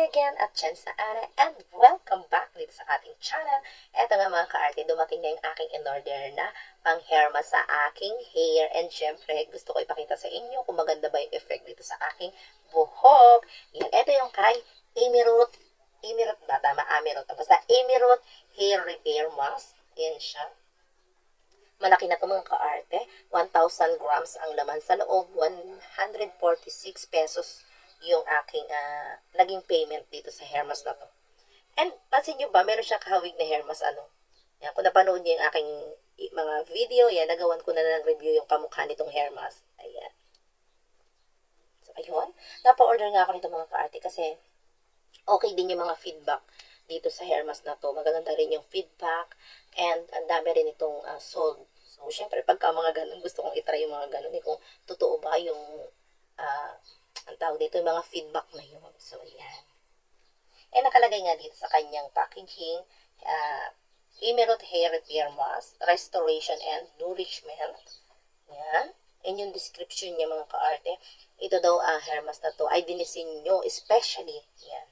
again at Chensa Ana and welcome back dito sa ating channel. Eto nga mga ka-arte, dumating na yung aking in-order na pang hair mask sa aking hair. And syempre, gusto ko ipakita sa inyo kung maganda ba yung effect dito sa aking buhok. Yan, eto yung kay Emirut ba? Tama, Amirut. Basta Emirut Hair Repair Mask. Yan siya. Malaki na ito mga ka-arte. 1,000 grams ang laman sa loob. 146 pesos yung aking naging payment dito sa hair mask na to. And pansin nyo ba, meron siya kahawig na hair mask. Yan, kung napanood nyo yung aking mga video, yan, nagawan ko na ng review yung kamukha nitong hair mask. Ayan. So, ayun. Napa-order nga ako nito mga ka-arte kasi okay din yung mga feedback dito sa hair mask na to. Magaganda rin yung feedback and ang dami rin itong sold. So, syempre, pagka mga ganun, gusto kong itry yung mga ganun. Kung totoo ba yung ang tawag dito, yung mga feedback na yun. So, ayan. Eh, nakalagay nga dito sa kanyang packaging, Emirut Hair Repair Mask, Restoration and Nourishment. Yan. And yung description niya mga ka-arte, ito daw hair mask na to ay dinisenyo, especially, yan,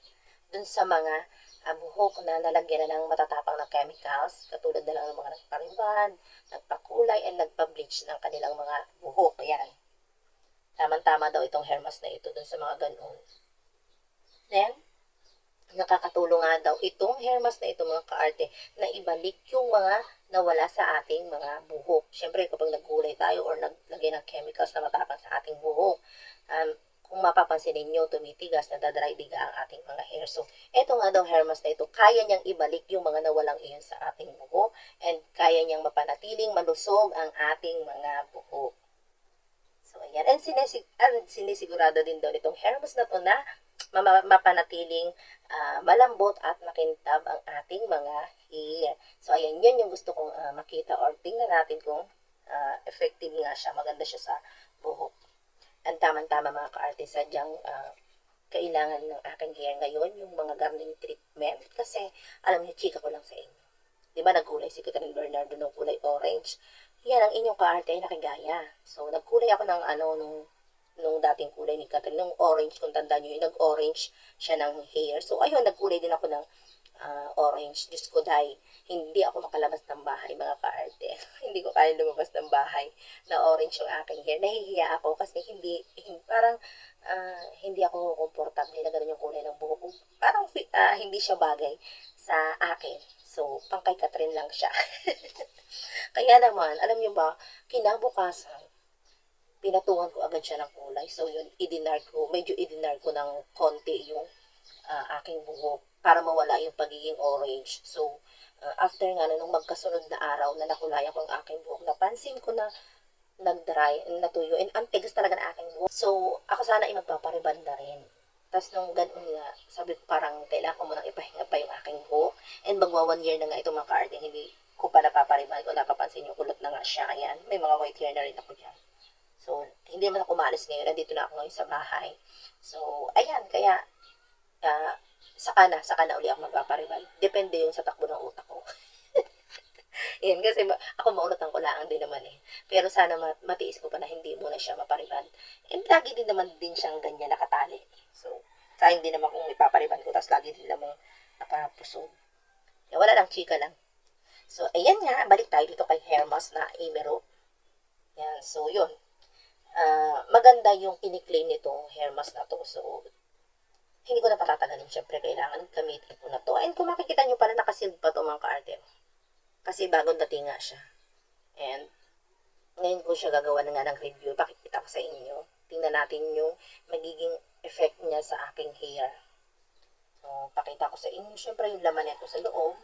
dun sa mga buhok na nalagyan na ng matatapang na chemicals, katulad na lang ng mga nagpariban, nagpakulay, and nagpa-bleach ng kanilang mga buhok. Yan. Tama-tama daw itong hair mask na ito dun sa mga ganun. Then, nakakatulong nga daw itong hair mask na ito mga ka-arte na ibalik yung mga nawala sa ating mga buhok. Siyempre, kapag nagkulay tayo or naglagay ng chemicals na matapang sa ating buhok, kung mapapansin ninyo, tumitigas, nadadry diga ang ating mga hair. So, ito nga daw hair mask na ito, kaya niyang ibalik yung mga nawalang iyon sa ating buhok and kaya niyang mapanatiling malusog ang ating mga buhok. So, ayan. And sinisigurado din daw nitong hair mask na to na mapanatiling malambot at makintab ang ating mga hair. So, ayan. Yun yung gusto kong makita or tingnan natin kung effective nga siya. Maganda siya sa buhok. Ang tamang-tama mga ka-arte, sadyang kailangan ng aking hair ngayon yung mga gardening treatment. Kasi, alam niyo, chika ko lang sa inyo. Diba nagkulay si Catherine Bernardo ng kulay orange? Yan ang inyong ka-arte ay nakigaya. So, nagkulay ako ng nung dating kulay ni Catherine, nung orange, kung tanda nyo yun, nag-orange siya ng hair. So, ayun, nagkulay din ako ng orange. Diyos ko, dahil hindi ako makalabas ng bahay, mga ka-arte. Hindi ko kaya lumabas ng bahay na orange yung aking hair. Nahihiya ako kasi parang hindi ako komportable na gano'n yung kulay ng buhok ko. Parang hindi siya bagay sa akin. So, pang kay Catherine lang siya. Kaya naman, alam niyo ba, kinabukasan, pinatungan ko agad siya ng kulay. So, yun, medyo idinar ko ng konti yung aking buhok para mawala yung pagiging orange. So, after nga nung magkasunod na araw na nakulayan ko ang aking buhok, napansin ko na nag-dry, natuyo, and ang tigas talaga ng aking buhok. So, ako sana ay magpaparibanda rin. Tapos nung ganun nga, sabi ko parang kailangan ko munang ipahinga pa yung aking buhok. And magwa 1 year na nga itong mga ka-arte, hindi ko pa napapariban ko, napapansin yung kulot na nga siya. Ayan, may mga white hair na rin ako dyan. So, hindi naman ako umalis ngayon. Nandito na ako ngayon sa bahay. So, ayan, kaya, saka na uli ako magpapariban. Depende yung sa takbo ng utak ko. Yan, kasi ako maunatan ko lang din naman eh. Pero sana matiis ko pa na hindi muna siya mapariban. And lagi din naman din siyang ganyan nakatali. So, sayang din naman kung ipapariban ko, tapos lagi din naman nakapusog. Kaya wala lang, chika lang. So, ayan nga, balik tayo dito kay hair mask na Emirut. Yan, so yun. Maganda yung kiniklaim nitong hair mask na to. So, hindi ko na patatagalin. Siyempre, kailangan gamitin ko na to. And kung makikita nyo pala, nakasealed pa to mga ka-arte. Kasi bagong dating nga siya. And, ngayon ko siya gagawa na nga ng review. Pakikita ko sa inyo. Tingnan natin yung magiging effect niya sa aking hair. So, pakita ko sa inyo. Siyempre, yung laman nito sa loob.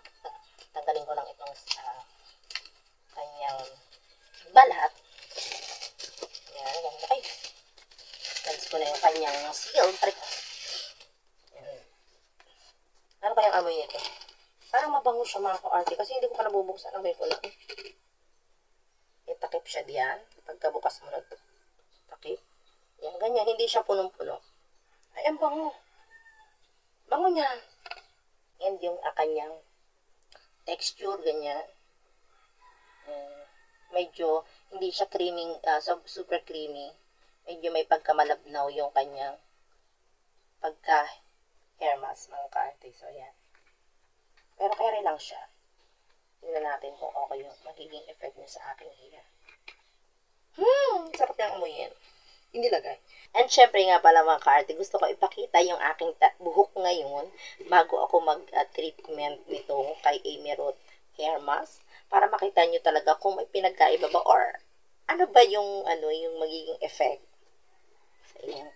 Tanggalin ko lang itong kanyang balat. Yan. Ay, nalis ko na yung kanyang seal. Ano kayang amoy nito? Parang mabango siya mga ka-arte kasi hindi ko pa nabubuksan. Amoy ko lang. Itakip siya diyan. Pagkabukas mo na ito. Takip. Yan, ganyan. Hindi siya punong-puno. Ay, ang bango. Bango niya. And yung kanyang texture, ganyan. Medyo, hindi siya creaming, super creamy. Medyo may pagkamalabnaw yung kanyang hair mask, mga ka-arte. So, ayan. Pero carry lang siya. Tingnan natin kung okay yung magiging effect niya sa aking hair. Sarap niyang amuyin. Hindi lagay. And syempre nga pala mga ka-arte, gusto ko ipakita yung aking buhok ngayon bago ako mag-treatment nito kay Amy Root hair mask para makita nyo talaga kung may pinagkaiba ba or ano ba yung yung magiging effect. So, ayan.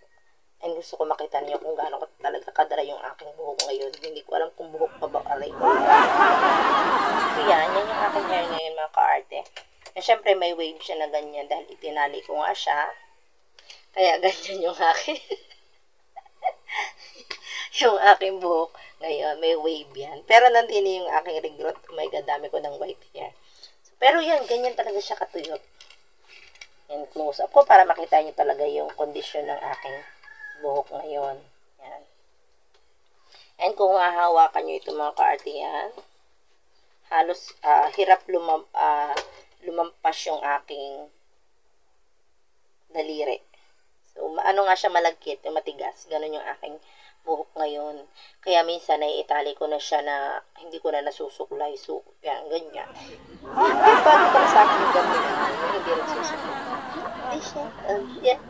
And gusto ko makita niyo kung gaano talaga kadara yung aking buhok ngayon. Hindi ko alam kung buhok pa ba aray ko. So, yan yung aking hair ngayon mga ka-arte. And syempre may wave siya na ganyan dahil itinali ko nga siya. Kaya ganyan yung aking yung aking buhok ngayon. May wave yan. Pero nandini yung aking regrowth. Oh my God, dami ko ng white hair. So, pero yan, ganyan talaga siya katuyot. And close up ko para makita niyo talaga yung kondisyon ng aking buhok ngayon. Yan. And kung hahawakan nyo ito mga ka-arte yan, halos hirap lumampas yung aking daliri. So, ano nga siya malagkit, yung matigas. Ganun yung aking buhok ngayon. Kaya minsan naiitali ko na siya na hindi ko na nasusuklay. So, yan, ganyan. Pero bago pala sa akin ganyan na, hindi rin susuklay. Hindi siya, yan.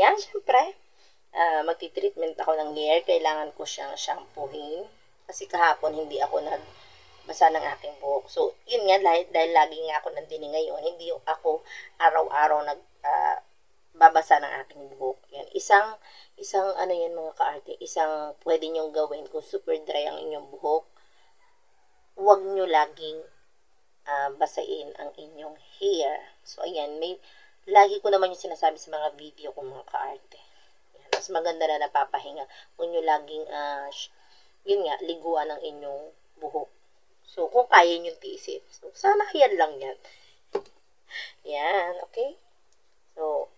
Yan, syempre. Magti-treatment ako ng hair. Kailangan ko siyang shampoohin. Kasi kahapon hindi ako nagbasa ng aking buhok. So, yun nga, dahil lagi nga ako nandini ngayon, hindi ako araw-araw babasa ng aking buhok. Yan. Isang ano yan mga ka-arte, isang pwede nyong gawin kung super dry ang inyong buhok. Huwag nyo laging basain ang inyong hair. So, ayan, lagi ko naman yung sinasabi sa mga video ko mga ka-arte. Ayan, mas maganda na napapahinga. Huwag nyo laging, yun nga, liguan ang inyong buhok. So, kung kaya nyo tiisin. So, sana yan lang yan. Yan, okay? So,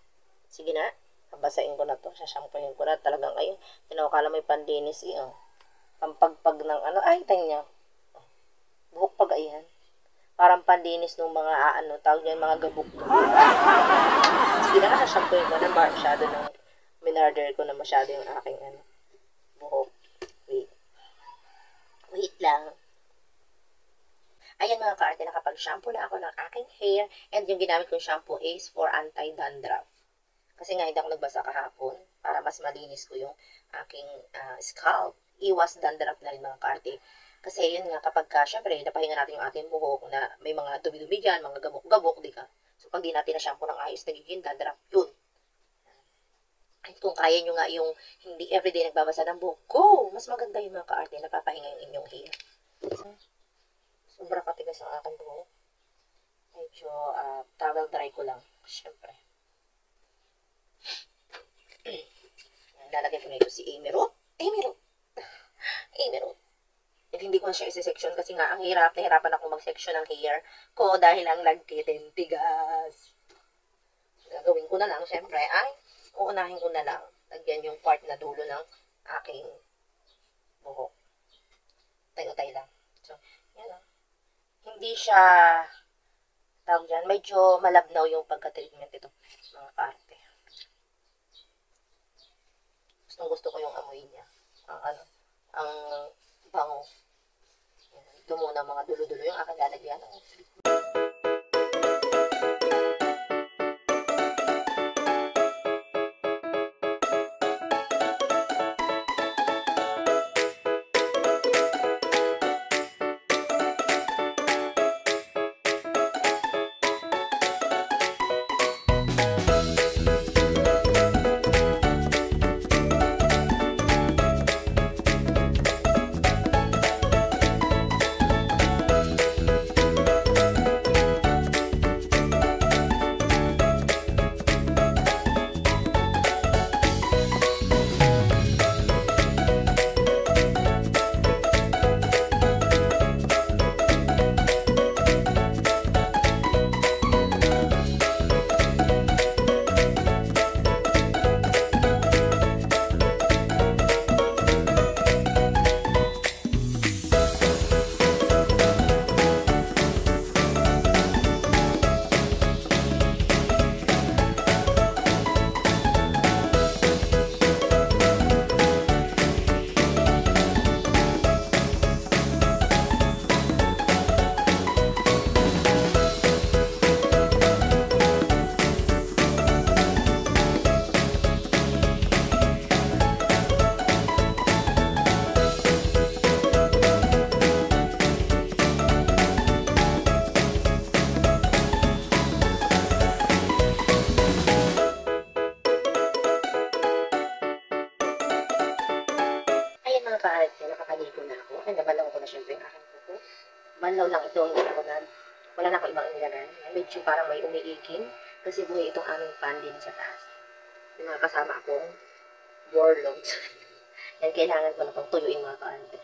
sige na. Babasain ko na to. Sasampuhin ko na. Talagang ayun. Tinawakala may pandinis. Pampagpag ng ay, tingnan. Buhok pag ayan. Parang pandinis ng mga tawag niya mga gabok. Sige na, sasampuhin ko na. Masyado ng minarder ko na masyado yung aking buhok. Wait lang. Ayan mga ka-arte, nakapag-shampoo na ako ng aking hair. And yung ginamit kong shampoo is for anti-dandruff. Kasi nga hindi ako nagbasa kahapon para mas malinis ko yung aking scalp. Iwas dandruff na rin mga ka-arte. Kasi yun nga, kapag syempre, napahinga natin yung ating buhok na may mga dumi-dumi dyan, mga gabok-gabok, di ka? So, pag di natin na shampoo ng ayos, nagiging dandruff, yun. At kung kaya nyo nga yung hindi everyday nagbabasa ng buhok, go! Mas maganda yung mga ka-arte, napapahinga yung inyong hair. Sobrang katigas ang aking buhok. Medyo towel dry ko lang, syempre. Lalagay ko na ito si Amy Root. Amy Root. Amy Root. At hindi ko na siya isi-section kasi nga ang hirap, nahirapan ako mag-section ng hair ko dahil ang lagkit and tigas. Gagawin ko na lang, syempre, uunahin ko na lang. Lagyan yung part na dulo ng aking buhok. Tayo-tayo lang. So, yan lang. Hindi siya, tawag dyan, medyo malabnaw yung pagka-treatment ito, mga ka-arte. Gusto ko yung amoy niya. Ang bango. Ito muna mga dulo-dulo yung aking lalagyan. Saklaw lang ito, hindi ako wala na ako ibang inilagay. Medyo parang may umiiking kasi buhay itong aming pan din sa taas. Yung mga kasama akong warlords. Yan, kailangan ko na pang tuyuin mga kaarte.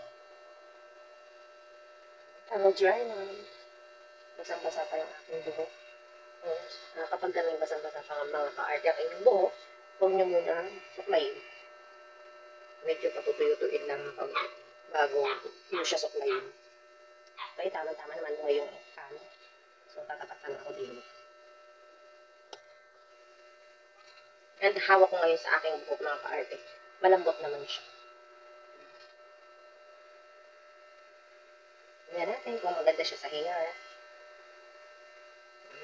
Tawag dry na. Basang-basa pa yung aking buhok. Kapag ganun basang-basa pa mga kaarte ang inyong buhok, huwag nyo muna suklayin. Medyo patutuyo-tuyin lang bago nyo siya suklayin. Okay, tama-tama naman mo yung pan. So, tatapatan ako din. And hawak ko ngayon sa aking buhok mga kaarte. Malambot naman siya. Tingnan natin kung maganda siya sa hair.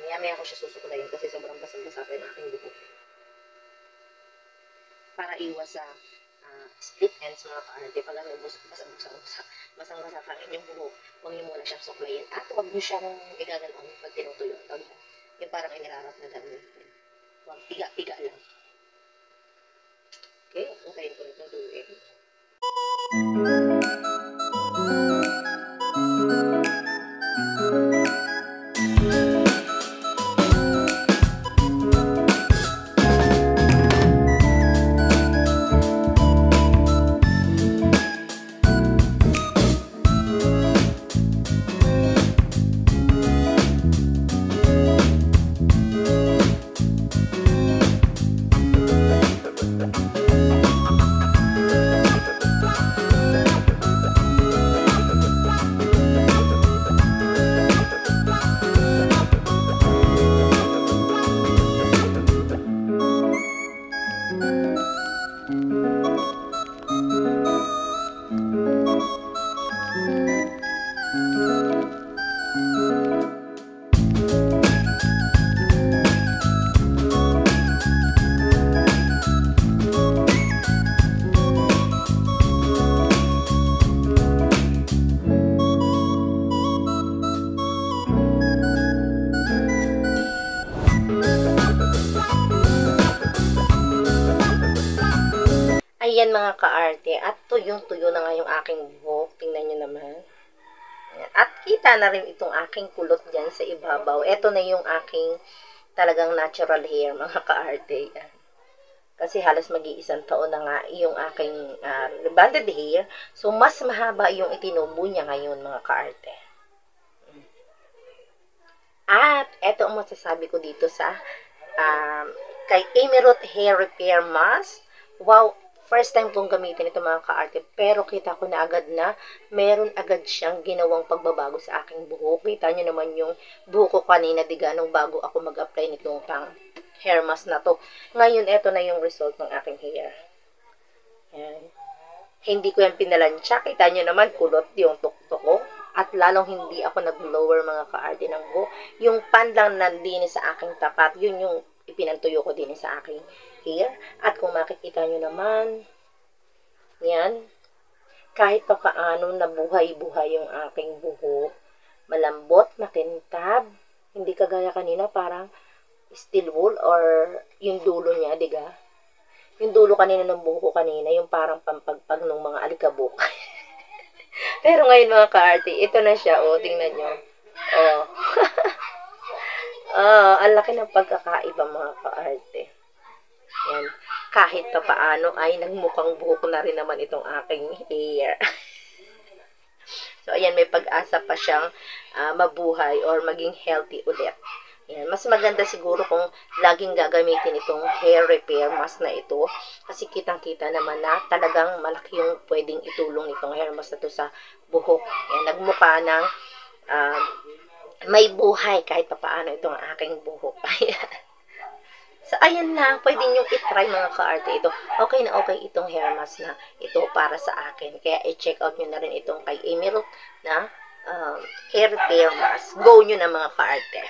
Maya-maya ko siya susuklayin kasi sobrang basang-basa pa yung aking buhok. Para iwas sa split ends mga kaarte. Pag ano, basang-basa pa rin yung buhok, huwag niyo muna siyang suklayin. At huwag niyo siyang igaganon pag tinutuyo. Yung parang inirarap na gano'n. Huwag piga-piga lang. Okay, antayin ko rin itong tuyuin. Ayan mga kaarte, at tuyong-tuyo na nga yung aking buhok. Tingnan nyo naman. Ayan. At kita na rin itong aking kulot dyan sa ibabaw. Ito na yung aking talagang natural hair mga kaarte. Ayan. Kasi halos mag-iisang taon na nga yung aking rebonded hair. So, mas mahaba yung itinubo niya ngayon mga kaarte. At ito ang masasabi ko dito sa kay Emerald Hair Repair Mask. Wow! First time kong gamitin ito mga kaarte, pero kita ko na agad na meron agad siyang ginawang pagbabago sa aking buhok. Kita nyo naman yung buhok ko kanina, diga, nung bago ako mag-apply nitong pang hair mask na to. Ngayon, ito na yung result ng aking hair. Yan. Hindi ko yan pinalansya. Kita nyo naman, kulot yung tuktok ko. At lalong hindi ako nag-blower mga kaarte ng buhok. Yung pan lang nandini sa aking tapat, yun yung ipinantuyo ko din sa aking hair. At kung makikita nyo naman, yan, kahit pa paano nabuhay-buhay yung aking buhok. Malambot, makintab, hindi kagaya kanina parang steel wool or yung dulo niya, diga? Yung dulo kanina ng buhok ko kanina, yung parang pampagpag ng mga alikabok. Pero ngayon mga kaarte, ito na siya, oh, tingnan nyo. Oh. Ang laki ng pagkakaiba mga kaarte. Yan. Kahit pa paano ay nagmukhang buhok na rin naman itong aking hair. So, ayan, may pag-asa pa siyang mabuhay or maging healthy ulit. Yan. Mas maganda siguro kung laging gagamitin itong hair repair mask na ito. Kasi kitang-kita naman na talagang malaki yung pwedeng itulong nitong hair mask na ito sa buhok. Yan. Nagmukha ng may buhay kahit pa paano itong aking buhok. Ayan. So, ayan lang. Pwede nyo itry mga kaarte ito. Okay na okay itong hair mask na ito para sa akin. Kaya i-check out nyo na rin itong kay Emerald na hair repair mask. Go nyo na mga kaarte.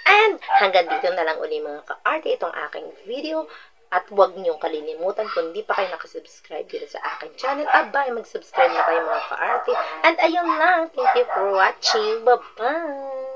And hanggang dito na lang uli mga kaarte itong aking video. At huwag niyong kalilimutan kung di pa kayo nakasubscribe dito sa aking channel. Abay, mag-subscribe na kayo mga kaarte. And ayun lang. Thank you for watching. Bye-bye!